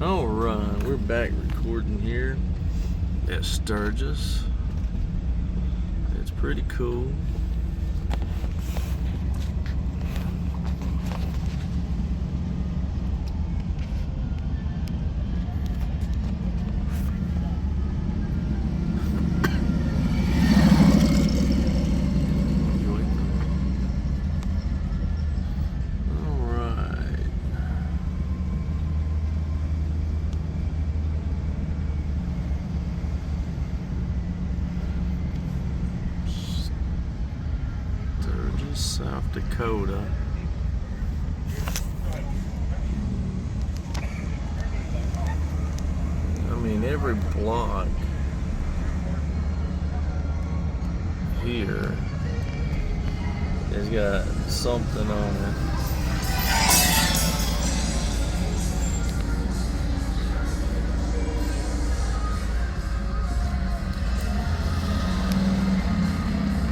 All right, we're back recording here at Sturgis. It's pretty cool. South Dakota. I mean, every block here has got something on it.